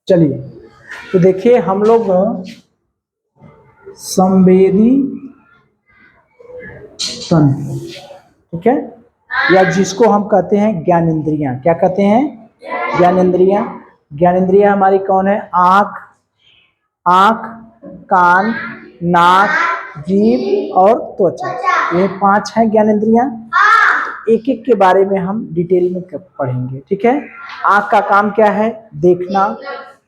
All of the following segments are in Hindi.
चलिए, तो देखिए हम लोग संवेदी तंत्र, ठीक है, या जिसको हम कहते हैं ज्ञानेंद्रियां। क्या कहते हैं? ज्ञानेंद्रियां। ज्ञानेंद्रियां हमारी कौन है? आँख, आँख, कान, नाक, जीभ और त्वचा, ये 5 हैं ज्ञानेंद्रियां। एक एक के बारे में हम डिटेल में पढ़ेंगे, ठीक है। आँख का काम क्या है? देखना।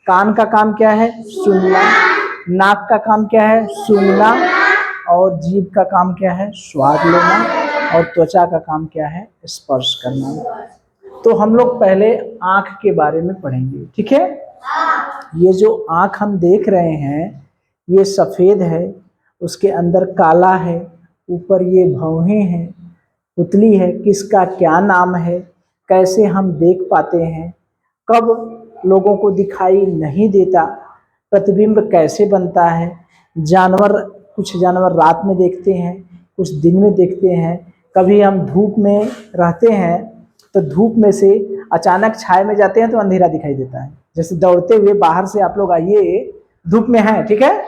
कान का काम क्या है? सुनना। नाक का काम क्या है? सूंघना। और जीभ का काम क्या है? स्वाद लेना। और त्वचा का काम क्या है? स्पर्श करना। तो हम लोग पहले आँख के बारे में पढ़ेंगे, ठीक है। ये जो आँख हम देख रहे हैं ये सफ़ेद है, उसके अंदर काला है, ऊपर ये भौहें हैं, पुतली है। किसका क्या नाम है? कैसे हम देख पाते हैं? कब लोगों को दिखाई नहीं देता? प्रतिबिंब कैसे बनता है? जानवर, कुछ जानवर रात में देखते हैं, कुछ दिन में देखते हैं। कभी हम धूप में रहते हैं तो धूप में से अचानक छाए में जाते हैं तो अंधेरा दिखाई देता है। जैसे दौड़ते हुए बाहर से आप लोग आइए, धूप में हैं, ठीक है,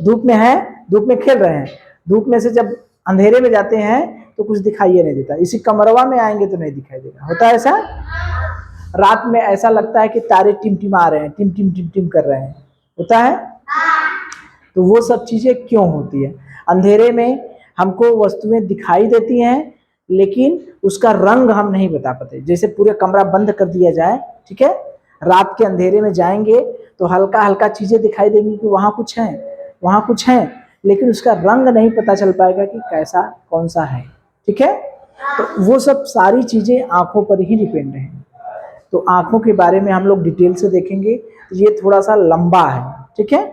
धूप में हैं, धूप में खेल रहे हैं, धूप में से जब अंधेरे में जाते हैं तो कुछ दिखाई नहीं देता। इसी कमरवा में आएंगे तो नहीं दिखाई देगा। होता है ऐसा? रात में ऐसा लगता है कि तारे टिमटिमा रहे हैं, टिम टिम टिम टिम कर रहे हैं। होता है? तो वो सब चीजें क्यों होती है? अंधेरे में हमको वस्तुएं दिखाई देती हैं लेकिन उसका रंग हम नहीं बता पाते। जैसे पूरे कमरा बंद कर दिया जाए, ठीक है, रात के अंधेरे में जाएंगे तो हल्का हल्का चीजें दिखाई देंगी कि वहाँ कुछ है, वहाँ कुछ है, लेकिन उसका रंग नहीं पता चल पाएगा कि कैसा कौन सा है, ठीक है। तो वो सब सारी चीजें आंखों पर ही डिपेंड है। तो आंखों के बारे में हम लोग डिटेल से देखेंगे। ये थोड़ा सा लंबा है, ठीक है,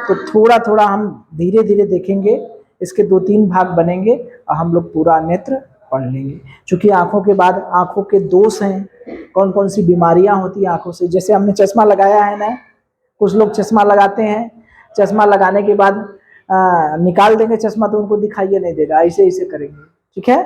तो थोड़ा थोड़ा हम धीरे धीरे देखेंगे। इसके 2-3 भाग बनेंगे और हम लोग पूरा नेत्र पढ़ लेंगे। क्योंकि आंखों के बाद आंखों के दोष हैं, कौन कौन सी बीमारियां होती हैं आंखों से। जैसे हमने चश्मा लगाया है ना, कुछ लोग चश्मा लगाते हैं, चश्मा लगाने के बाद निकाल देंगे चश्मा तो उनको दिखाई नहीं देगा, ऐसे ऐसे करेंगे, ठीक है।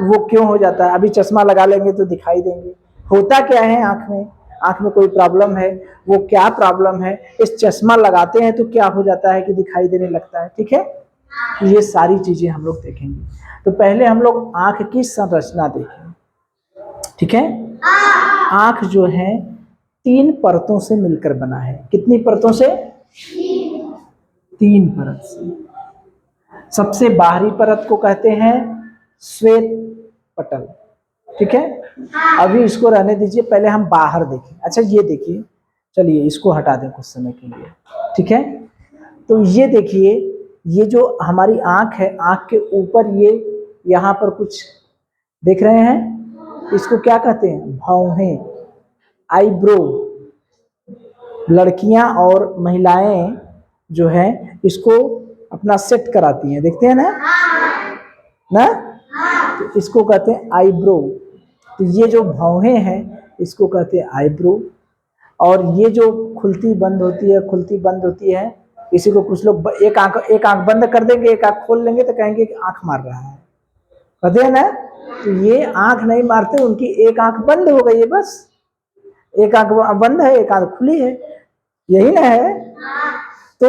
वो क्यों हो जाता है? अभी चश्मा लगा लेंगे तो दिखाई देंगे। होता क्या है आंख में? आंख में कोई प्रॉब्लम है, वो क्या प्रॉब्लम है, इस चश्मा लगाते हैं तो क्या हो जाता है कि दिखाई देने लगता है, ठीक है। ये सारी चीजें हम लोग देखेंगे। तो पहले हम लोग आंख की संरचना देखें, ठीक है। आंख जो है 3 परतों से मिलकर बना है। कितनी परतों से? 3 परत से। सबसे बाहरी परत को कहते हैं श्वेत पटल, ठीक है। अभी इसको रहने दीजिए, पहले हम बाहर देखें। अच्छा ये देखिए, चलिए इसको हटा दें कुछ समय के लिए, ठीक है। तो ये देखिए, ये जो हमारी आंख है, आंख के ऊपर ये यहाँ पर कुछ देख रहे हैं, इसको क्या कहते हैं? भौहें, आईब्रो। लड़कियां और महिलाएं जो है इसको अपना सेट कराती हैं, देखते हैं ना ना, तो इसको कहते हैं आईब्रो। तो ये जो भौहें हैं इसको कहते हैं आईब्रो। और ये जो खुलती बंद होती है, खुलती बंद होती है, इसी को कुछ लोग एक आंख बंद कर देंगे, एक आंख खोल लेंगे तो कहेंगे कि आंख मार रहा है, कहते हैं ना। तो ये आंख नहीं मारते, उनकी एक आंख बंद हो गई है, बस एक आंख बंद है, एक आंख खुली है, यही ना है। तो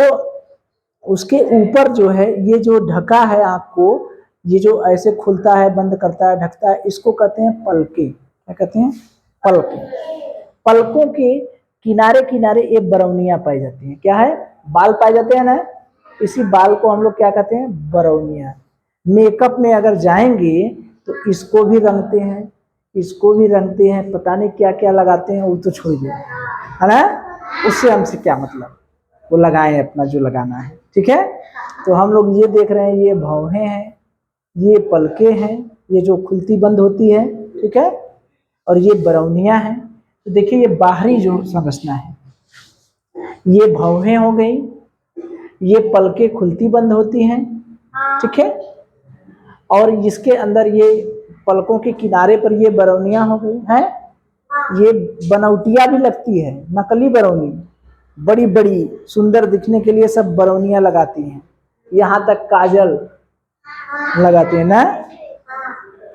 उसके ऊपर जो है ये जो ढका है आंख को, ये जो ऐसे खुलता है, बंद करता है, ढकता है, इसको कहते हैं पलके। क्या कहते हैं? पलके। पलकों के किनारे किनारे ये बरौनियां पाई जाती हैं। क्या है? बाल पाए जाते हैं ना, इसी बाल को हम लोग क्या कहते हैं? बरौनियां। मेकअप में अगर जाएंगे तो इसको भी रंगते हैं, इसको भी रंगते हैं, पता नहीं क्या क्या लगाते हैं, वो तो छोड़ दिया है ना, उससे हमसे क्या मतलब, वो लगाएं अपना जो लगाना है, ठीक है। तो हम लोग ये देख रहे हैं, ये भौहें हैं, ये पलके हैं, ये जो खुलती बंद होती है, ठीक है, और ये बरौनियां हैं। तो देखिए ये बाहरी जो संरचना है, ये भौहें हो गई, ये पलके खुलती बंद होती हैं, ठीक है, और इसके अंदर ये पलकों के किनारे पर ये बरौनियां हो गई हैं। ये बनौटिया भी लगती है, नकली बरौनी, बड़ी बड़ी सुंदर दिखने के लिए सब बरौनियां लगाती हैं, यहाँ तक काजल लगाती है ना,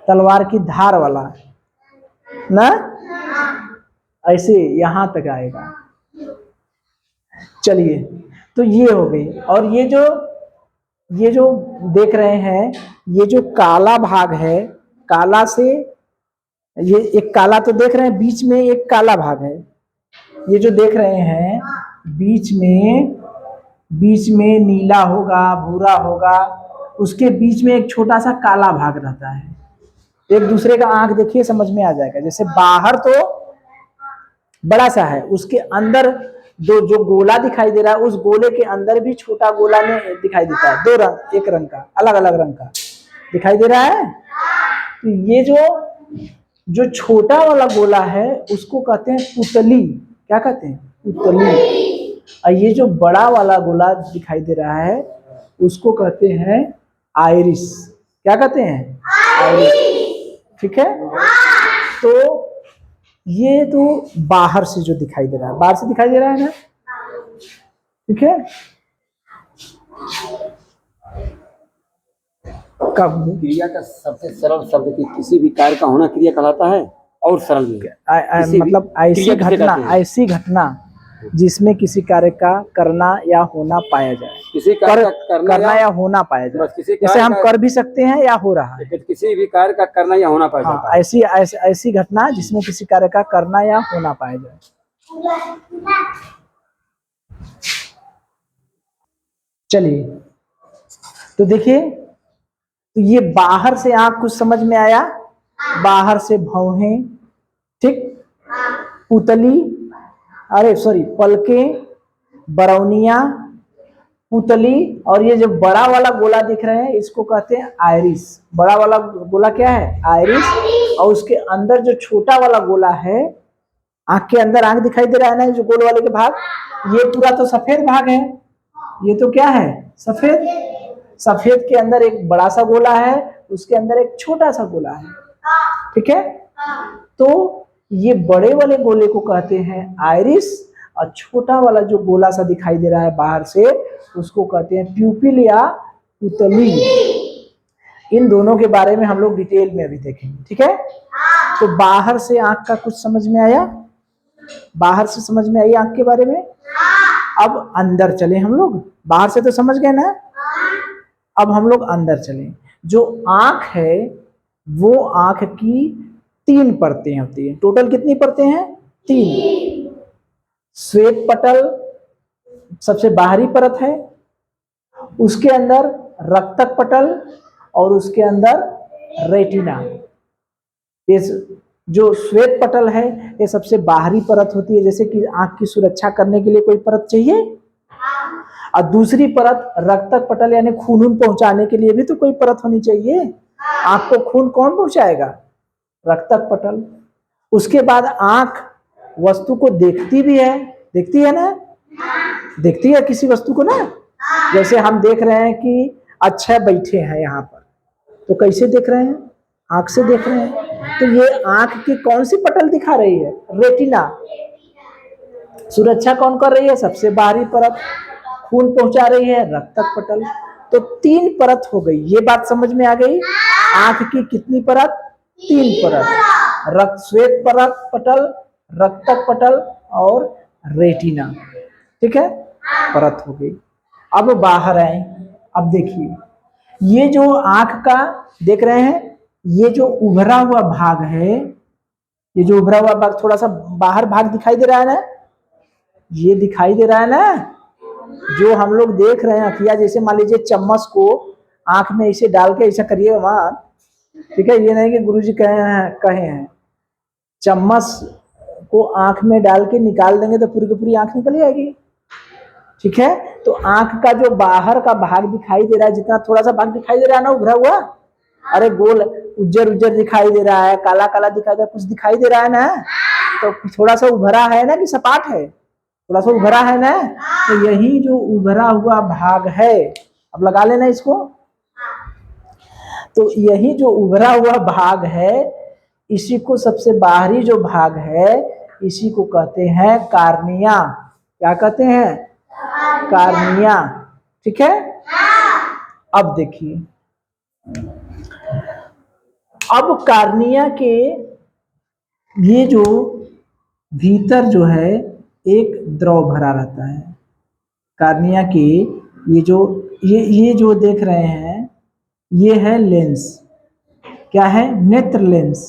तलवार की धार वाला ना। ऐसे यहां तक आएगा। चलिए, तो ये हो गई। और ये जो देख रहे हैं, ये जो काला भाग है, काला से ये एक काला तो देख रहे हैं, बीच में एक काला भाग है। ये जो देख रहे हैं बीच में नीला होगा, भूरा होगा, उसके बीच में एक छोटा सा काला भाग रहता है। एक दूसरे का आंख देखिए, समझ में आ जाएगा। जैसे बाहर तो बड़ा सा है, उसके अंदर जो गोला दिखाई दे रहा है, उस गोले के अंदर भी छोटा गोला में दिखाई देता है। दो रंग, एक रंग का, अलग अलग रंग का दिखाई दे रहा है। तो ये जो छोटा वाला गोला है उसको कहते हैं पुतली। क्या कहते हैं? पुतली। और ये जो बड़ा वाला गोला दिखाई दे रहा है उसको कहते हैं आइरिस। क्या कहते हैं? आइरिस। ठीक है। तो ये तो बाहर से जो दिखाई दे रहा है, बाहर से दिखाई दे रहा है ना, ठीक है। कब क्रिया का सबसे सरल शब्द कि किसी भी कार्य का होना क्रिया कहलाता है, और सरल भी मतलब ऐसी घटना जिसमें किसी कार्य का करना या होना पाया जाए। किसी कार्य का करना या होना पाया जाए। जैसे हम कर भी सकते हैं या हो रहा है। किसी भी कार्य का करना या होना पाया जाता है। ऐसी घटना जिसमें किसी कार्य का करना या होना पाया जाए। चलिए, तो देखिए, तो ये बाहर से आंख कुछ समझ में आया, बाहर से भौहें, ठीक, पुतली, अरे सॉरी, पलकें, बरौनिया, पुतली, और ये जो बड़ा वाला गोला दिख रहे हैं इसको कहते हैं आइरिस। बड़ा वाला गोला क्या है? आइरिस। और उसके अंदर जो छोटा वाला गोला है, आंख के अंदर आंख दिखाई दे रहा है ना, जो गोल वाले के भाग, ये पूरा तो सफेद भाग है। ये तो क्या है? सफेद। सफेद के अंदर एक बड़ा सा गोला है, उसके अंदर एक छोटा सा गोला है। ठीक है। तो ये बड़े वाले गोले को कहते हैं आइरिस, और छोटा वाला जो गोला सा दिखाई दे रहा है बाहर से उसको कहते हैं प्यूपिल या पुतली। इन दोनों के बारे में हम लोग डिटेल में अभी देखेंगे। ठीक है। तो बाहर से आंख का कुछ समझ में आया, बाहर से समझ में आई आंख के बारे में। अब अंदर चले हम लोग। बाहर से तो समझ गए ना, अब हम लोग अंदर चले। जो आंख है वो आंख की 3 परतें होती है। टोटल कितनी परतें हैं? 3। श्वेत पटल सबसे बाहरी परत है, उसके अंदर रक्तक पटल, और उसके अंदर रेटिना। इस जो श्वेत पटल है ये सबसे बाहरी परत होती है, जैसे कि आंख की सुरक्षा करने के लिए कोई परत चाहिए। और दूसरी परत रक्तक पटल यानी खून पहुंचाने के लिए भी तो कोई परत होनी चाहिए। आंख को खून कौन पहुंचाएगा? रक्तक पटल। उसके बाद आंख वस्तु को देखती भी है, देखती है ना, देखती है किसी वस्तु को ना। जैसे हम देख रहे हैं कि अक्षय बैठे हैं यहाँ पर, तो कैसे देख रहे हैं? आंख से देख रहे हैं। तो ये आंख की कौन सी पटल दिखा रही है? रेटिना। सुरक्षा कौन कर रही है? सबसे बाहरी परत। खून पहुंचा रही है रक्तक पटल। तो 3 परत हो गई। ये बात समझ में आ गई। आंख की कितनी परत? 3 परत। श्वेत परत पटल, रक्तक पटल और रेटिना। ठीक है, परत हो गई। अब बाहर आए। अब देखिए, ये जो आंख का देख रहे हैं, ये जो उभरा हुआ भाग है, ये जो उभरा हुआ भाग थोड़ा सा बाहर भाग दिखाई दे रहा है ना, ये दिखाई दे रहा है ना, जो हम लोग देख रहे हैं अखिया। जैसे मान लीजिए चम्मच को आंख में ऐसे डाल के ऐसा करिए वहां, ठीक है। ये नहीं कि गुरुजी कहे हैं चम्मच को आंख में डाल के निकाल देंगे तो पूरी की पूरी आंख निकल जाएगी। ठीक है। तो आंख का जो बाहर का भाग दिखाई दे रहा है, जितना थोड़ा सा भाग दिखाई दे रहा है ना उभरा हुआ, अरे गोल उज्जर उज्जर दिखाई दे रहा है, काला काला दिखाई दे रहा है, कुछ दिखाई दे रहा है ना, तो थोड़ा सा उभरा है ना कि सपाट है? थोड़ा सा उभरा है ना। तो यही जो उभरा हुआ भाग है, अब लगा लेना इसको। तो यही जो उभरा हुआ भाग है, इसी को सबसे बाहरी जो भाग है इसी को कहते हैं कार्निया। क्या कहते हैं? कार्निया। ठीक है। अब देखिए, अब कार्निया के ये जो भीतर जो है एक द्रव भरा रहता है। कार्निया के ये जो देख रहे हैं ये है लेंस। क्या है? नेत्र लेंस।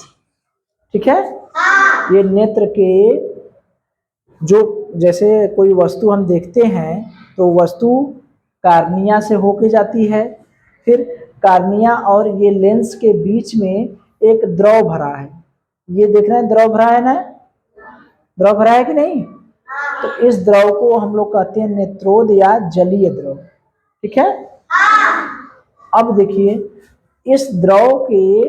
ठीक है। ये नेत्र के जो जैसे कोई वस्तु हम देखते हैं तो वस्तु कार्निया से होके जाती है, फिर कार्निया और ये लेंस के बीच में एक द्रव भरा है। ये देख रहे हैं द्रव भरा है ना? द्रव भरा है कि नहीं? तो इस द्रव को हम लोग कहते हैं नेत्रोद या जलीय द्रव। ठीक है। अब देखिए इस द्रव के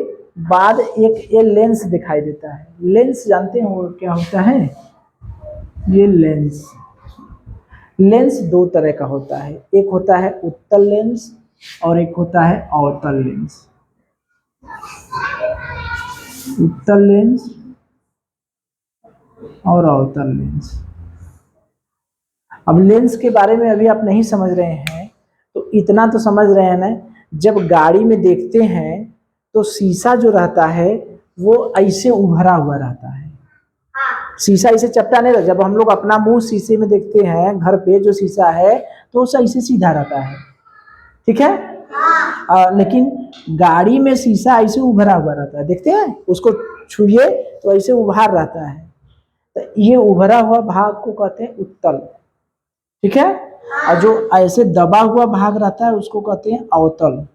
बाद एक ये लेंस दिखाई देता है। लेंस जानते हो क्या होता है? ये लेंस दो तरह का होता है, एक होता है उत्तल लेंस और एक होता है अवतल लेंस। उत्तल लेंस और अवतल लेंस। अब लेंस के बारे में अभी आप नहीं समझ रहे हैं तो इतना तो समझ रहे हैं ना, जब गाड़ी में देखते हैं तो शीशा जो रहता है वो ऐसे उभरा हुआ रहता है। शीशा ऐसे चपटा नहीं रहता। जब हम लोग अपना मुंह शीशे में देखते हैं घर पे जो शीशा है तो वो ऐसे सीधा रहता है। ठीक है। लेकिन गाड़ी में शीशा ऐसे उभरा हुआ रहता है, देखते हैं उसको छुइए तो ऐसे उभार रहता है। तो ये उभरा हुआ भाग को कहते हैं उत्तल। ठीक है। और जो ऐसे दबा हुआ भाग रहता है उसको कहते हैं अवतल।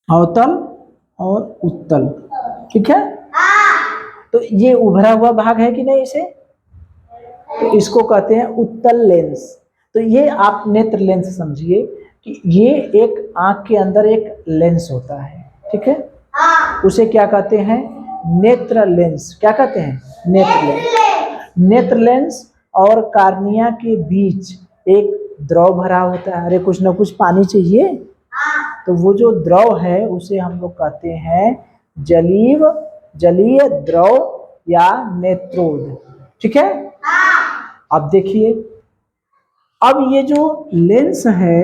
अवतल और उत्तल। ठीक है। तो ये उभरा हुआ भाग है कि नहीं इसे, तो इसको कहते हैं उत्तल लेंस। तो ये आप नेत्र लेंस समझिए कि ये एक आंख के अंदर एक लेंस होता है। ठीक है। उसे क्या कहते हैं? नेत्र लेंस। क्या कहते हैं? नेत्र लेंस। नेत्र लेंस और कार्निया के बीच एक द्रव भरा होता है। अरे कुछ ना कुछ पानी चाहिए, तो वो जो द्रव है उसे हम लोग कहते हैं जलीय द्रव या नेत्रोद। ठीक है। अब देखिए, अब ये जो लेंस है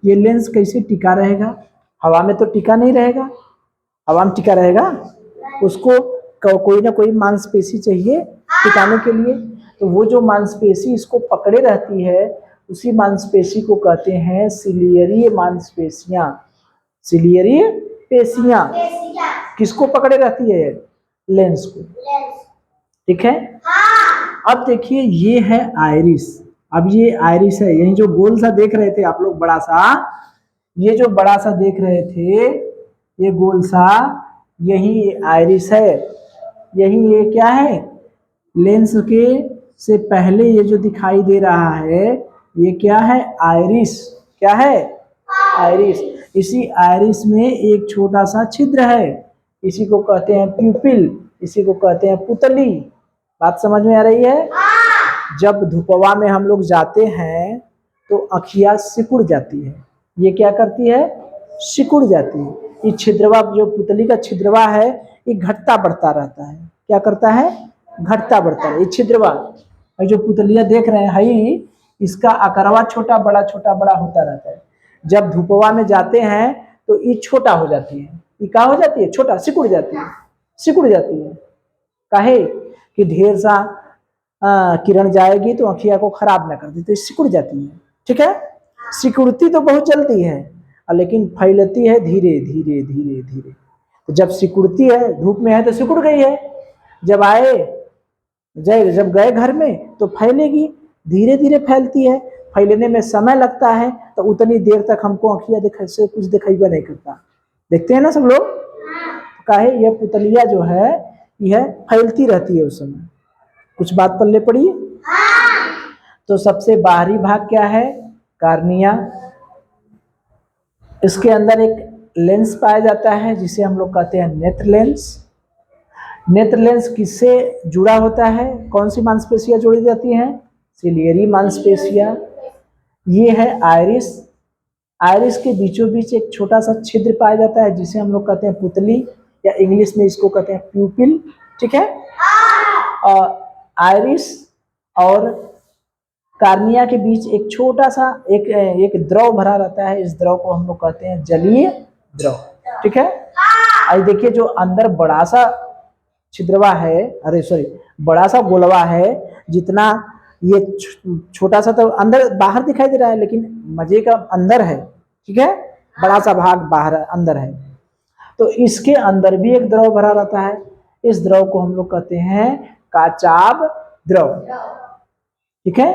ये लेंस कैसे टिका रहेगा? हवा में तो टिका नहीं रहेगा। हवा में टिका रहेगा? उसको कोई ना कोई मांसपेशी चाहिए टिकाने के लिए। तो वो जो मांसपेशी इसको पकड़े रहती है उसी मांसपेशी को कहते हैं सिलियरीय मांसपेशियां। सिलियरीय पेशियां किसको पकड़े रहती है? लेंस को। ठीक है। अब देखिए ये है आइरिस। अब ये आइरिस है, यही जो गोल सा देख रहे थे आप लोग बड़ा सा, ये जो बड़ा सा देख रहे थे ये गोल सा, यही आइरिस है। यही ये क्या है? लेंस के से पहले ये जो दिखाई दे रहा है ये क्या है? आइरिस। क्या है? आइरिस। इसी आइरिस में एक छोटा सा छिद्र है, इसी को कहते हैं प्यूपिल, इसी को कहते हैं पुतली। बात समझ में आ रही है? जब धूपवा में हम लोग जाते हैं तो अखियां सिकुड़ जाती है। ये क्या करती है? सिकुड़ जाती है। ये छिद्रवा जो पुतली का छिद्रवा है ये घटता बढ़ता रहता है। क्या करता है? घटता बढ़ता है। ये छिद्रवा जो पुतलियां देख रहे हैं इसका आकारवा छोटा बड़ा होता रहता है। जब धूपवा में जाते हैं तो ये छोटा हो जाती है। ये क्या हो जाती है? छोटा, सिकुड़ जाती है। सिकुड़ जाती है काहे कि ढेर सा किरण जाएगी तो अखिया को खराब ना कर दी, तो सिकुड़ जाती है। ठीक है। सिकुड़ती तो बहुत जल्दी है लेकिन फैलती है धीरे धीरे धीरे धीरे। तो जब सिकुड़ती है, धूप में है तो सिकुड़ गई है, जब गए घर में तो फैलेगी, धीरे धीरे फैलती है। फैलने में समय लगता है तो उतनी देर तक हमको अखिया से कुछ दिखाई नहीं करता। देखते हैं ना सब लोग, काहे यह पुतलिया जो है यह फैलती रहती है उस समय। कुछ बात पल्ले पड़ी? तो सबसे बाहरी भाग क्या है? कार्निया। इसके अंदर एक लेंस पाया जाता है जिसे हम लोग कहते हैं नेत्र लेंस। नेत्र लेंस किससे जुड़ा होता है? कौन सी मांसपेशियां जोड़ी जाती हैं? सिलियरी मांसपेशियां। ये है आइरिस। आइरिस के बीचों बीच एक छोटा सा छिद्र पाया जाता है जिसे हम लोग कहते हैं पुतली, या इंग्लिश में इसको कहते हैं प्यूपिल। ठीक है। आइरिस और कार्निया के बीच एक छोटा सा एक द्रव भरा रहता है। इस द्रव को हम लोग कहते हैं जलीय द्रव। ठीक है। अब देखिए जो अंदर बड़ा सा छिद्रवा है, बड़ा सा गोलवा है, जितना ये छोटा सा तो अंदर बाहर दिखाई दे रहा है, लेकिन मजे का अंदर है, ठीक है, बड़ा सा भाग बाहर अंदर है। तो इसके अंदर भी एक द्रव भरा रहता है, इस द्रव को हम लोग कहते हैं काचाभ द्रव, ठीक है।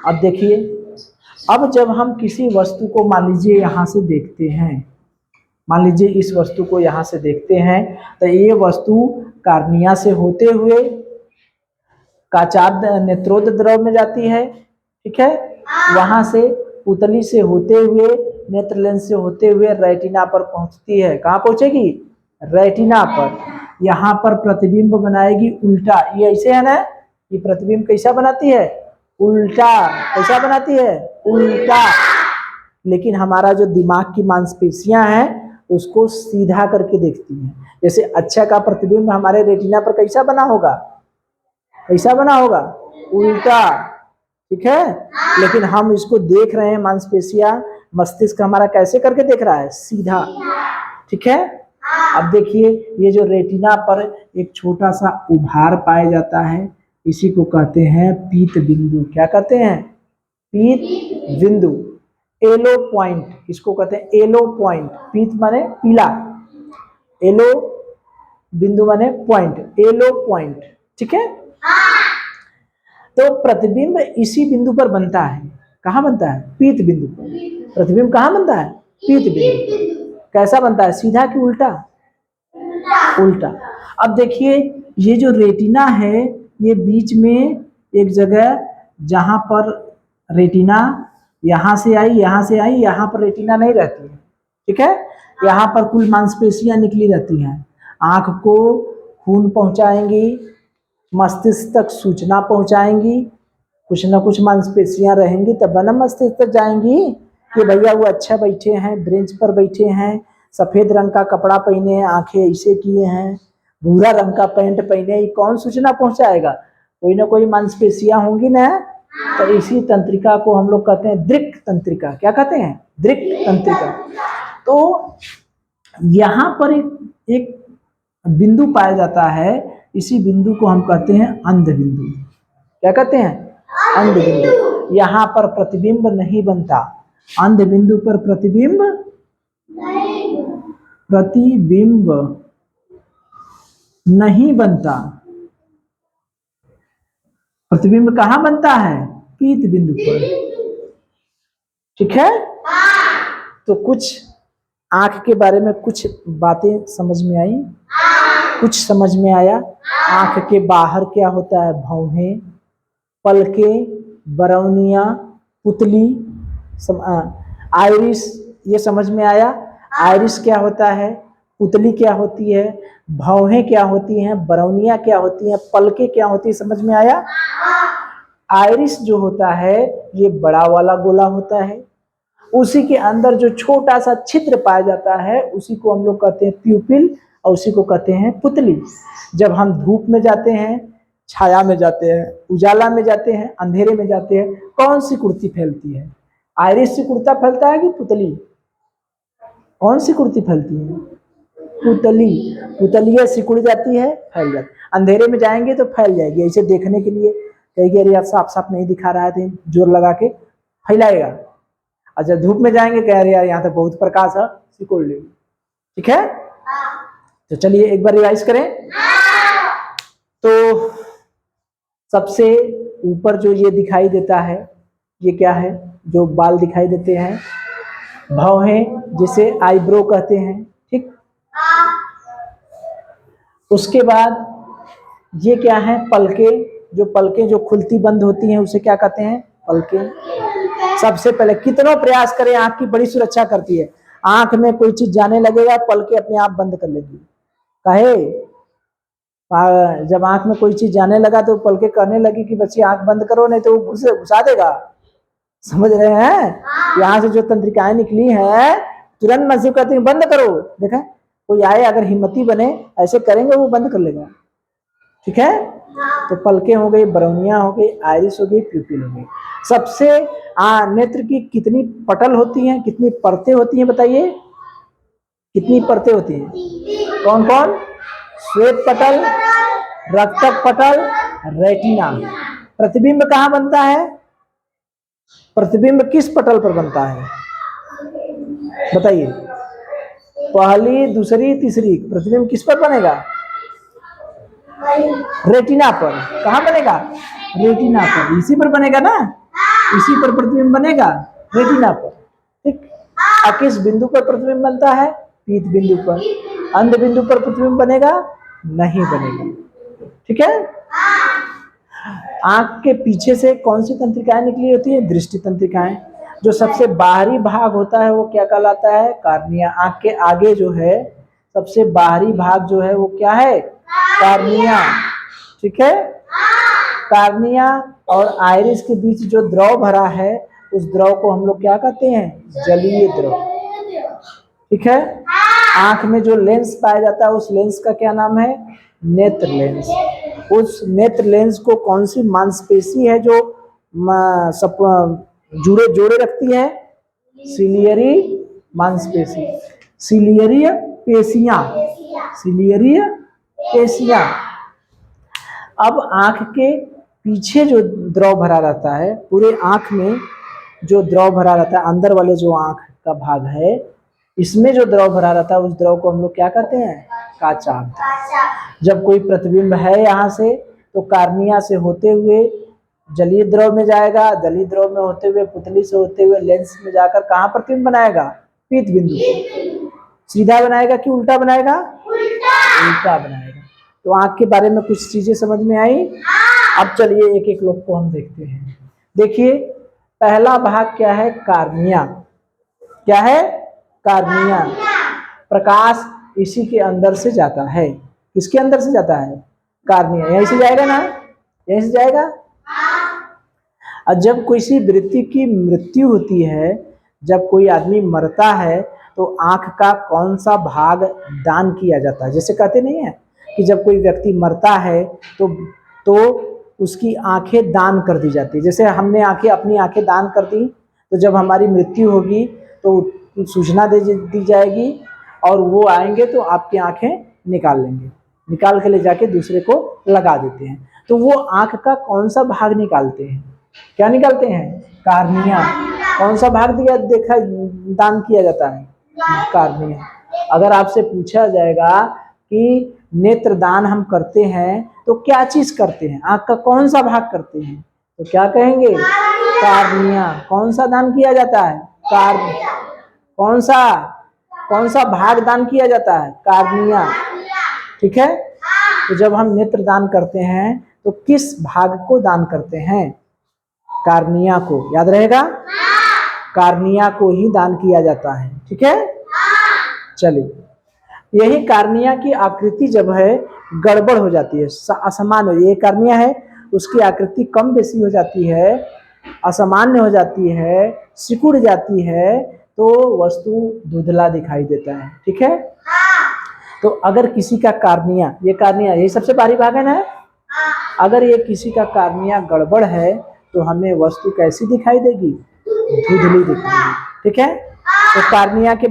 अब देखिए, अब जब हम किसी वस्तु को मान लीजिए यहां से देखते हैं, मान लीजिए इस वस्तु को यहां से देखते हैं, तो ये वस्तु कार्निया से होते हुए काचाभ नेत्रोद द्रव में जाती है, ठीक है, वहां से पुतली से होते हुए नेत्र लेंस से होते हुए रेटिना पर पहुंचती है। कहाँ पहुंचेगी? रेटिना पर। यहाँ पर प्रतिबिंब बनाएगी उल्टा, ये ऐसे है ना, ये प्रतिबिंब कैसा बनाती है? उल्टा। कैसा बनाती है? उल्टा। लेकिन हमारा जो दिमाग की मांसपेशियां हैं उसको सीधा करके देखती हैं। जैसे अच्छा का प्रतिबिंब हमारे रेटिना पर कैसा बना होगा? कैसा बना होगा? उल्टा, ठीक है। लेकिन हम इसको देख रहे हैं, मांसपेशियां, मस्तिष्क हमारा कैसे करके देख रहा है? सीधा, ठीक है। अब देखिए, ये जो रेटिना पर एक छोटा सा उभार पाया जाता है, इसी को कहते हैं पीत बिंदु। क्या कहते हैं? पीत बिंदु, एलो पॉइंट, इसको कहते हैं एलो पॉइंट। पीत माने पीला, एलो बिंदु माने पॉइंट, एलो पॉइंट, ठीक है। तो प्रतिबिंब इसी बिंदु पर बनता है। कहाँ बनता है? पीत बिंदु पर। प्रतिबिंब कहाँ बनता है? पीत बिंदु। कैसा बनता है? सीधा कि उल्टा? उल्टा। अब देखिए, ये जो रेटिना है, ये बीच में एक जगह, जहां पर रेटिना यहां से आई, यहां से आई, यहां पर रेटिना नहीं रहती है, ठीक है। यहाँ पर कुल मांसपेशियां निकली रहती हैं, आंख को खून पहुंचाएंगी, मस्तिष्क तक सूचना पहुंचाएंगी, कुछ ना कुछ मांसपेशियां रहेंगी तब न मस्तिष्क तक जाएंगी कि भैया वो अच्छा बैठे हैं, ब्रेंच पर बैठे हैं, सफेद रंग का कपड़ा पहने हैं, आंखें ऐसे किए हैं, भूरा रंग का पैंट पहने, ये कौन सूचना पहुंचाएगा? कोई ना कोई मांसपेशियां होंगी ना। तो इसी तंत्रिका को हम लोग कहते हैं दृक् तंत्रिका। क्या कहते हैं? दृक् तंत्रिका। तो यहाँ पर एक बिंदु पाया जाता है, इसी बिंदु को हम कहते हैं अंध बिंदु। क्या कहते हैं? अंध बिंदु। यहाँ पर प्रतिबिंब नहीं बनता, अंध बिंदु पर प्रतिबिंब नहीं बनता। प्रतिबिंब कहाँ बनता है? पीत बिंदु पर, ठीक है। तो कुछ आंख के बारे में कुछ बातें समझ में आई, कुछ समझ में आया। आंख के बाहर क्या होता है? भौहें, पलकें, बरौनिया, पुतली, आइरिस, ये समझ में आया। आइरिस क्या होता है, पुतली क्या होती है, भौहें क्या होती हैं, बरौनिया क्या होती हैं, पलकें क्या होती है, समझ में आया। आइरिस जो होता है ये बड़ा वाला गोला होता है, उसी के अंदर जो छोटा सा छिद्र पाया जाता है उसी को हम लोग कहते हैं प्यूपिल, और उसी को कहते हैं पुतली। जब हम धूप में जाते हैं, छाया में जाते हैं, उजाला में जाते हैं, अंधेरे में जाते हैं, कौन सी कुर्ती फैलती है? आइरिस से कुर्ता फैलता है कि पुतली? कौन सी कुर्ती फैलती है? पुतली। पुतलियाँ सिकुड़ जाती है, फैल जाती है। अंधेरे में जाएंगे तो फैल जाएगी, ऐसे देखने के लिए कहेगी अरे यार साफ साफ नहीं दिखा रहा है, जोर लगा के फैलाएगा। और जब धूप में जाएंगे कह रहे यार यहाँ तो बहुत प्रकाश है, सिकुड़ लेगी, ठीक है। तो चलिए एक बार रिवाइज करें। तो सबसे ऊपर जो ये दिखाई देता है, ये क्या है? जो बाल दिखाई देते हैं, भौहें, जिसे आईब्रो कहते हैं, ठीक। उसके बाद ये क्या है? पलकें। जो पलकें जो खुलती बंद होती हैं उसे क्या कहते हैं? पलकें। सबसे पहले कितना प्रयास करें, आंख की बड़ी सुरक्षा करती है। आंख में कोई चीज जाने लगेगा, पलकें अपने आप बंद कर लेगी। कहे जब आंख में कोई चीज जाने लगा तो पलकें कहने लगी कि बच्ची आंख बंद करो, नहीं तो वो घुसा देगा। समझ रहे हैं? यहाँ से जो तंत्रिकाएं निकली हैं, तुरंत मस्जिद कहते हैं बंद करो। देखा, कोई आए अगर हिम्मती बने ऐसे करेंगे वो बंद कर लेगा, ठीक है। तो पलकें हो गई, बरौनियां हो गई, आइरिस हो गई, प्यूपिल हो गई। सबसे नेत्र की कितनी पटल होती हैं, कितनी परतें होती हैं बताइए? कितनी परतें होती हैं? कौन कौन? श्वेत पटल, रक्तक पटल, रेटिना। प्रतिबिंब कहाँ बनता है? प्रतिबिंब किस पटल पर बनता है बताइए? पहली, दूसरी, तीसरी, प्रतिबिंब किस पर बनेगा? रेटिना पर। कहाँ बनेगा? रेटिना पर। इसी पर बनेगा ना, इसी पर प्रतिबिंब बनेगा, रेटिना पर। ठीक। किस बिंदु पर प्रतिबिंब बनता है? पीत बिंदु पर। अंध बिंदु पर प्रतिबिंब बनेगा? नहीं बनेगा। ठीक है। आंख के पीछे से कौन सी तंत्रिकाएं निकली होती है? दृष्टि तंत्रिकाएं। जो सबसे बाहरी भाग होता है वो क्या कहलाता है? कार्निया। आंख के आगे जो है सबसे बाहरी भाग जो है वो क्या है? कार्निया। ठीक है। कार्निया और आइरिस के बीच जो द्रव भरा है उस द्रव को हम लोग क्या कहते हैं? जलीय द्रव। ठीक है। आंख में जो लेंस पाया जाता है उस लेंस का क्या नाम है? नेत्र लेंस। उस नेत्र लेंस को कौन सी मांसपेशी है जो जुड़े जोड़े रखती है? सिलियरी मांसपेशी, सिलियरी पेशियां, सिलियरी पेशियां। अब आंख के पीछे जो द्रव भरा रहता है, पूरे आंख में जो द्रव भरा रहता है, अंदर वाले जो आंख का भाग है इसमें जो द्रव भरा रहता है उस द्रव को हम लोग क्या कहते हैं? काचाभ। जब कोई प्रतिबिंब है यहाँ से तो कार्निया से होते हुए जलीय द्रव में जाएगा, जलीय द्रव में होते हुए पुतली से होते हुए लेंस में जाकर कहाँ प्रतिबिंब बनाएगा? पीत बिंदु को। सीधा बनाएगा कि उल्टा बनाएगा? उल्टा बनाएगा। तो आंख के बारे में कुछ चीजें समझ में आई। अब चलिए एक एक लोग को हम देखते हैं। देखिए पहला भाग क्या है? कार्निया। क्या है? कार्निया। प्रकाश इसी के अंदर से जाता है। किसके अंदर से जाता है? कार्निया। यहीं से जाएगा ना? यहीं से जाएगा। और जब किसी व्यक्ति की मृत्यु होती है, जब कोई आदमी मरता है तो आंख का कौन सा भाग दान किया जाता है? जैसे कहते नहीं है कि जब कोई व्यक्ति मरता है तो उसकी आंखें दान कर दी जाती है। जैसे हमने अपनी आंखें दान कर दी तो जब हमारी मृत्यु होगी तो सूचना दे दी जाएगी और वो आएंगे तो आपकी आंखें निकाल लेंगे, निकाल के ले जाके दूसरे को लगा देते हैं। तो वो आंख का कौन सा भाग निकालते हैं? क्या निकालते हैं? कार्निया। कौन सा भाग देखा दान किया जाता है? कार्निया। अगर आपसे पूछा जाएगा कि नेत्र दान हम करते हैं तो क्या चीज करते हैं? आंख का कौन सा भाग करते हैं? तो क्या कहेंगे? कार्निया। कौन सा दान किया जाता है? कौन सा भाग दान किया जाता है? कार्निया। ठीक है। तो जब हम नेत्र दान करते हैं तो किस भाग को दान करते हैं? कार्निया को। याद रहेगा? कार्निया को ही दान किया जाता है। ठीक है। चलिए, यही कार्निया की आकृति जब है गड़बड़ हो जाती है, असमान हो, ये कार्निया है उसकी आकृति कम बेसी हो जाती है, असामान्य हो जाती है, सिकुड़ जाती है तो वस्तु धुंधला दिखाई देता है। ठीक है। तो अगर किसी का कार्निया, ये कार्निया यही सबसे बाहरी भाग है ना, अगर ये किसी का कार्निया गड़बड़ है तो हमें वस्तु कैसी दिखाई देगी? धुंधली दिखाई देगी। ठीक है। तो कार्निया के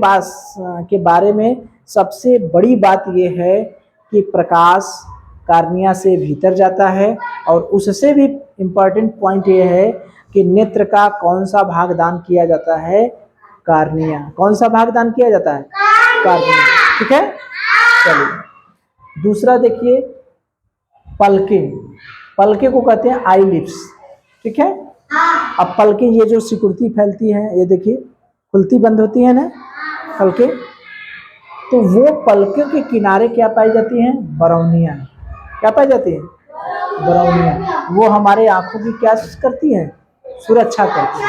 बारे में सबसे बड़ी बात यह है कि प्रकाश कार्निया से भीतर जाता है और उससे भी इम्पोर्टेंट पॉइंट ये है कि नेत्र का कौन सा भाग दान किया जाता है? कार्निया। कौन सा भाग दान किया जाता है? कार्निया। ठीक है। चलिए दूसरा देखिए, पलके। पलके को कहते हैं आई लिप्स। ठीक है। अब पलके ये जो सिकुड़ती फैलती है, ये देखिए खुलती बंद होती है ना पलके, तो वो पलकों के किनारे क्या पाई जाती हैं? बरौनियाँ। क्या पाई जाती है? बरौनियाँ। वो हमारे आंखों की क्या करती है? सुरक्षा करती है।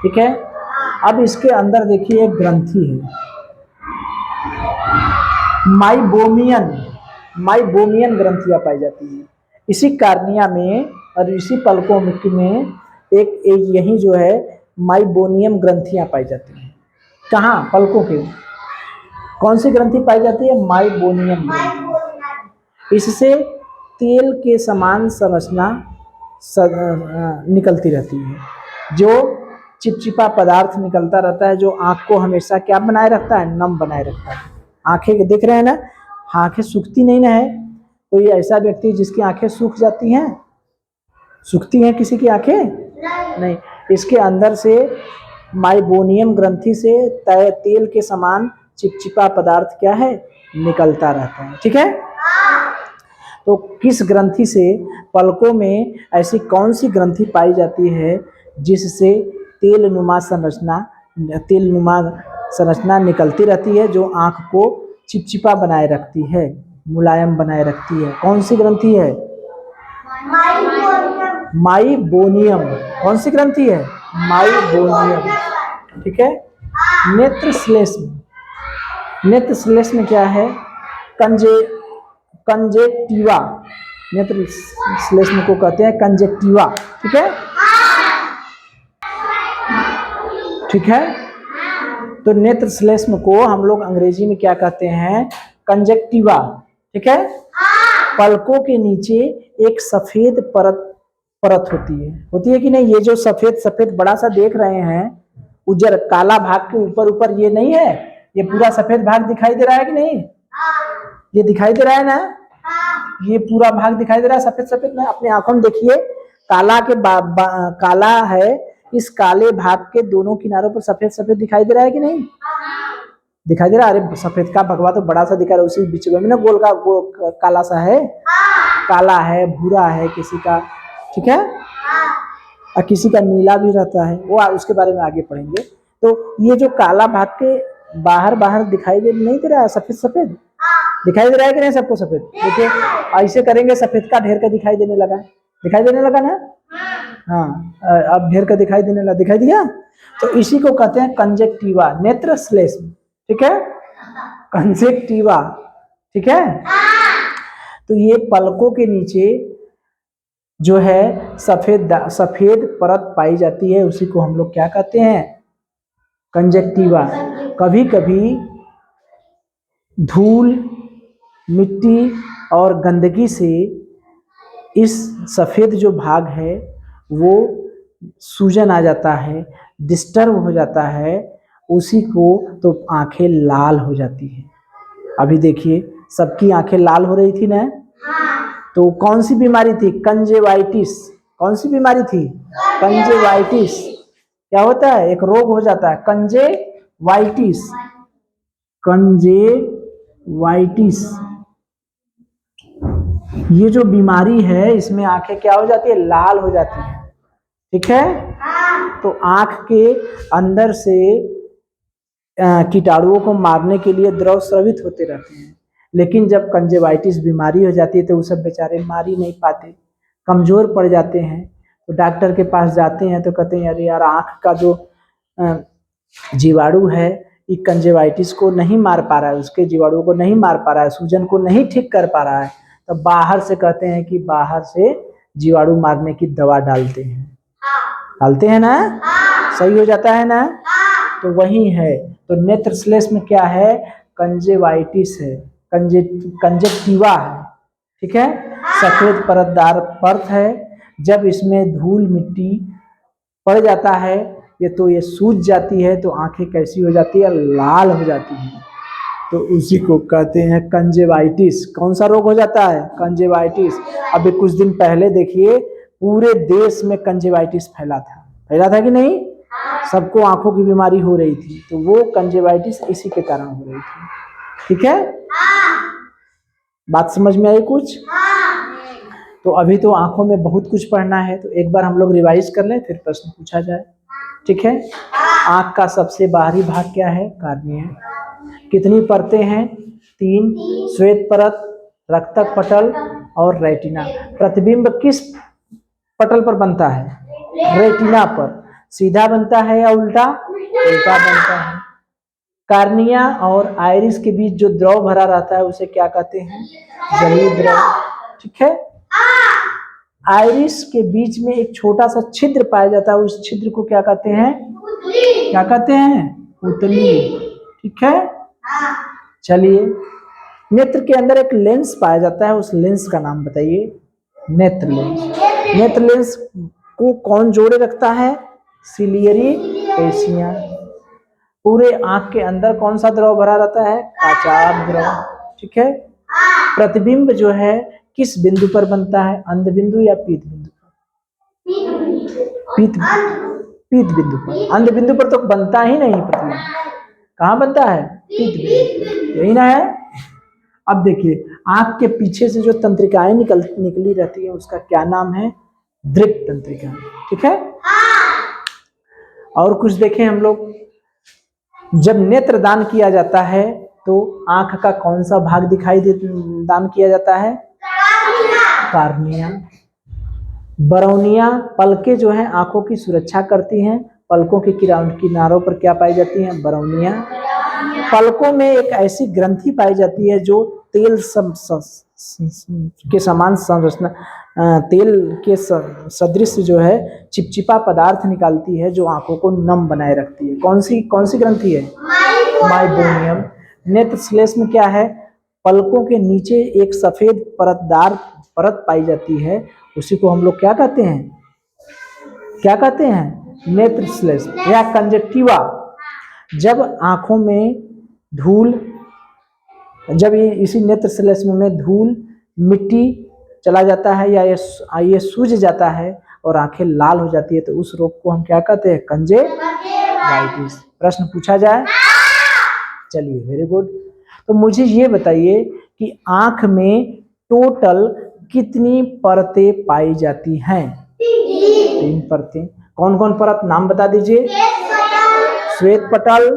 ठीक है। अब इसके अंदर देखिए एक ग्रंथि है, माइबोमियन ग्रंथियां पाई जाती है इसी कार्निया में और इसी पलकों में। एक यही जो है माइबोनियम ग्रंथियां पाई जाती हैं। कहाँ? पलकों के। कौन सी ग्रंथि पाई जाती है? माइबोनियम ग्रंथि। इससे तेल के समान संरचना निकलती रहती है, जो चिपचिपा पदार्थ निकलता रहता है, जो आँख को हमेशा क्या बनाए रखता है? नम बनाए रखता है। आंखें देख रहे हैं ना, आंखें सूखती नहीं ना है, कोई ऐसा व्यक्ति जिसकी आंखें सूख जाती हैं, सूखती हैं किसी की आंखें? नहीं। इसके अंदर से माइबोनियम ग्रंथि से तेल के समान चिपचिपा पदार्थ क्या है, निकलता रहता है। ठीक है, तो किस ग्रंथि से, पलकों में ऐसी कौन सी ग्रंथि पाई जाती है जिससे तेलनुमा संरचना निकलती रहती है, जो आंख को चिपचिपा बनाए रखती है, मुलायम बनाए रखती है? कौन सी ग्रंथि है? माइबोनियम। कौन सी ग्रंथि है? माइबोनियम। ठीक है। नेत्र श्लेष्म, नेत्र श्लेष्म क्या है? कंजेक्टिवा, नेत्र श्लेष्म को कहते हैं कंजेक्टिवा। ठीक है, ठीक है। तो नेत्र श्लेष्म को हम लोग अंग्रेजी में क्या कहते हैं? कंजेक्टिवा। ठीक है। पलकों के नीचे एक सफेद परत होती है कि नहीं? ये जो सफेद सफेद बड़ा सा देख रहे हैं, उजर काला भाग के ऊपर ये नहीं है, ये पूरा सफेद भाग दिखाई दे रहा है कि नहीं? ये दिखाई दे रहा है ना? ये पूरा भाग दिखाई दे रहा है सफेद सफेद ना? अपने आंखों में देखिए, काला के काला है, इस काले भाग के दोनों किनारों पर सफेद सफेद दिखाई दे रहा है कि नहीं? दिखाई दे रहा है? अरे सफेद का भगवा तो बड़ा सा दिखा रहा है, उसी बीच में ना गोल का वो काला सा है, काला है, भूरा है किसी का। ठीक है, और किसी का नीला भी रहता है, वो उसके बारे में आगे पढ़ेंगे। तो ये जो काला भाग के बाहर दिखाई नहीं दे रहा है, सफेद सफेद दिखाई दे रहा है कि नहीं सबको? सफेद देखिए, ऐसे करेंगे सफेद का ढेर का दिखाई देने लगा, दिखाई देने लगा ना? हाँ, अब ढेर का दिखाई देने लगा, दिखाई दिया? तो इसी को कहते हैं कंजेक्टिवा, नेत्र श्लेष्म। ठीक है, कंजेक्टिवा। ठीक है, तो ये पलकों के नीचे जो है सफेद परत पाई जाती है, उसी को हम लोग क्या कहते हैं? कंजेक्टिवा। कभी कभी धूल, मिट्टी और गंदगी से इस सफेद जो भाग है वो सूजन आ जाता है, डिस्टर्ब हो जाता है, उसी को तो आंखें लाल हो जाती है। अभी देखिए, सबकी आंखें लाल हो रही थी ना? तो कौन सी बीमारी थी? कंजेवाइटिस। कौन सी बीमारी थी? कंजेवाइटिस। क्या होता है? एक रोग हो जाता है कंजेवाइटिस। कंजेवाइटिस ये जो बीमारी है, इसमें आंखें क्या हो जाती है? लाल हो जाती है। ठीक है, तो आंख के अंदर से कीटाणुओं को मारने के लिए द्रव स्रावित होते रहते हैं, लेकिन जब कंजेवाइटिस बीमारी हो जाती है तो वो सब बेचारे मार ही नहीं पाते, कमजोर पड़ जाते हैं। तो डॉक्टर के पास जाते हैं तो कहते हैं अरे यार, आंख का जो जीवाणु है ये कंजेवाइटिस को नहीं मार पा रहा है, उसके जीवाणुओं को नहीं मार पा रहा है, सूजन को नहीं ठीक कर पा रहा है। तो बाहर से कहते हैं कि बाहर से जीवाणु मारने की दवा डालते हैं ना? सही हो जाता है ना? तो वही है। तो नेत्र श्लेष्म में क्या है? कंजेवाइटिस है, कंजेक्टिवा है। ठीक है, सफेद परतदार परत है। जब इसमें धूल मिट्टी पड़ जाता है ये सूज जाती है, तो आंखें कैसी हो जाती है? लाल हो जाती है। तो उसी को कहते हैं कंजेवाइटिस। कौन सा रोग हो जाता है? कंजेवाइटिस। अभी कुछ दिन पहले देखिए, पूरे देश में कंजेवाइटिस फैला था कि नहीं? सबको आंखों की बीमारी हो रही थी, तो वो कंजेवाइटिस इसी के कारण हो रही थी। ठीक है, बात समझ में आई कुछ? तो अभी तो आंखों में बहुत कुछ पढ़ना है, तो एक बार हम लोग रिवाइज कर लें, फिर प्रश्न पूछा जाए। ठीक है, आंख का सबसे बाहरी भाग क्या है? कार्निया। कितनी परतें हैं? 3, श्वेत परत, रक्तक पटल और रेटिना। प्रतिबिंब किस पटल पर बनता है? रेटिना पर। सीधा बनता है या उल्टा? उल्टा बनता है। कार्निया और आइरिस के बीच जो द्रव भरा रहता है उसे क्या कहते हैं? जलीय द्रव। ठीक है, आइरिस के बीच में एक छोटा सा छिद्र पाया जाता है, उस छिद्र को क्या कहते हैं? क्या कहते हैं? पुतली। ठीक है, चलिए, नेत्र के अंदर एक लेंस पाया जाता है, उस लेंस का नाम बताइए। नेत्र लेंस। नेत्र लेंस को कौन जोड़े रखता है? सिलियरी पेशियां। पूरे आंख के अंदर कौन सा द्रव भरा रहता है? काचाभ द्रव। ठीक है, प्रतिबिंब जो है किस बिंदु पर बनता है, अंध बिंदु या पीत बिंदु पर? पीत बिंदु पर। अंध बिंदु पर तो बनता ही नहीं प्रतिबिंब, कहाँ बनता है? पीत बिंदु, यही ना है। अब देखिए आंख के पीछे से जो तंत्रिकाएं निकली रहती है उसका क्या नाम है? दृक् तंत्रिका, ठीक है। और कुछ देखें हम लोग, जब नेत्र दान किया जाता है तो आंख का कौन सा भाग दिखाई दान किया जाता है? कार्निया। बरौनिया पलकें जो हैं आंखों की सुरक्षा करती हैं, पलकों के किनारों पर क्या पाई जाती हैं? बरौनिया। पलकों में एक ऐसी ग्रंथि पाई जाती है जो तेल के समान संरचना, तेल के सदृश जो है चिपचिपा पदार्थ निकालती है जो आंखों को नम बनाए रखती है। कौन सी ग्रंथि है? माइबोनियम। नेत्र श्लेष में क्या है? पलकों के नीचे एक सफेद परतदार परत पाई जाती है, उसी को हम लोग क्या कहते हैं? क्या कहते हैं? नेत्र श्लेष या कंजक्टिवा। जब आंखों में धूल, जब इसी नेत्र श्लेष में धूल मिट्टी चला जाता है या ये सूज जाता है और आंखें लाल हो जाती है तो उस रोग को हम क्या कहते हैं? कंजेक्टिवाइटिस। प्रश्न पूछा जाए? चलिए, वेरी गुड। तो मुझे ये बताइए कि आंख में टोटल कितनी परतें पाई जाती हैं? 3 परतें। कौन कौन परत, नाम बता दीजिए? श्वेत पटल,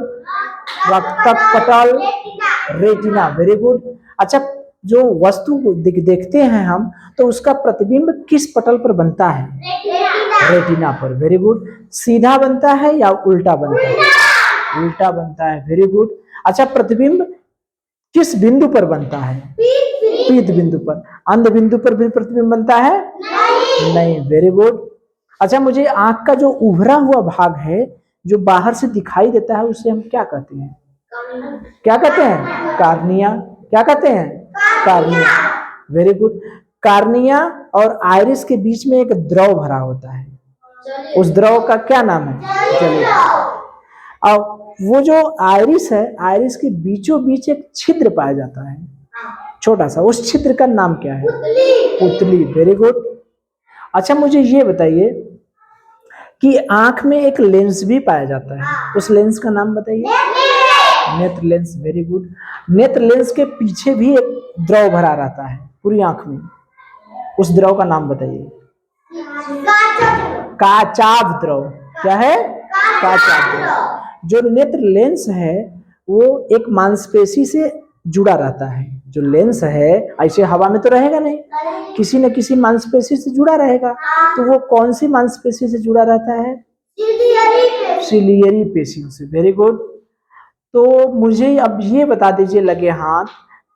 रक्तक पटल, रेटिना। Very good. अच्छा, जो वस्तु को देखते हैं हम तो उसका प्रतिबिंब किस पटल पर बनता है? रेटिना पर। Very good. सीधा बनता है या उल्टा बनता है? उल्टा बनता है। Very good. अच्छा, प्रतिबिंब किस बिंदु पर बनता है? पीत बिंदु पर। अंध बिंदु पर भी प्रतिबिंब बनता है? नहीं। Very good. अच्छा, मुझे आंख का जो उभरा हुआ भाग है जो बाहर से दिखाई देता है उसे हम क्या कहते हैं? क्या कहते हैं? कार्निया। क्या कहते हैं? कार्निया। Very good. कार्निया और आइरिस के बीच में एक द्रव भरा होता है, उस द्रव का क्या नाम है? जलेब। और वो जो आइरिस है, आइरिस के बीचों बीच एक छिद्र पाया जाता है छोटा सा, उस छिद्र का नाम क्या है? पुतली। Very good. अच्छा, मुझे ये बताइए कि आंख में एक लेंस भी पाया जाता है, उस लेंस का नाम बताइए? नेत्र लेंस। Very good. नेत्र लेंस के पीछे भी एक द्रव भरा रहता है पूरी आंख में, उस द्रव का नाम बताइए? काचाभ द्रव। क्या है? काचाभ द्रव। जो नेत्र लेंस है वो एक मांसपेशी से जुड़ा रहता है। जो लेंस है ऐसे हवा में तो रहेगा नहीं, किसी न किसी मांसपेशी से जुड़ा रहेगा। तो वो कौन सी मांसपेशी से जुड़ा रहता है? सिलियरी पेशियों से। Very good. तो मुझे अब ये बता दीजिए लगे हाथ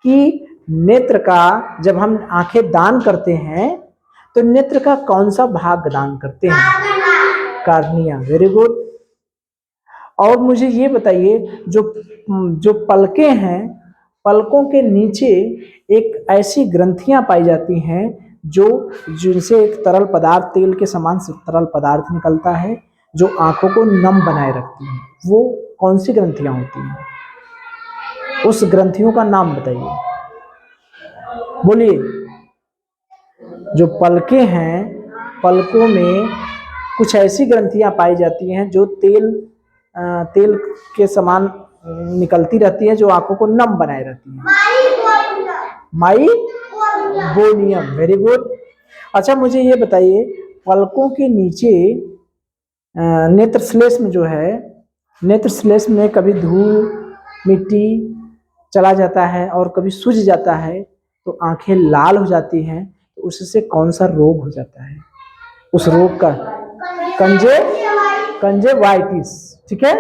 कि नेत्र का जब हम आंखें दान करते हैं तो नेत्र का कौन सा भाग दान करते हैं? कार्निया। Very good. और मुझे ये बताइए जो पलकें हैं, पलकों के नीचे एक ऐसी ग्रंथियां पाई जाती हैं जिनसे एक तरल पदार्थ, तेल के समान तरल पदार्थ निकलता है जो आंखों को नम बनाए रखती है। वो कौन सी ग्रंथियां होती हैं? उस ग्रंथियों का नाम बताइए, बोलिए। जो पलकें हैं, पलकों में कुछ ऐसी ग्रंथियां पाई जाती हैं जो तेल के समान निकलती रहती है जो आंखों को नम बनाए रहती है। माइबोनियम। Very good. अच्छा, मुझे ये बताइए पलकों के नीचे नेत्र श्लेष में जो है, नेत्र श्लेष में कभी धूल मिट्टी चला जाता है और कभी सूज जाता है तो आंखें लाल हो जाती हैं, तो उससे कौन सा रोग हो जाता है? उस रोग का कंजेक्टिवाइटिस। ठीक है।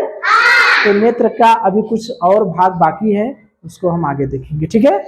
तो नेत्र का अभी कुछ और भाग बाकी है, उसको हम आगे देखेंगे। ठीक है।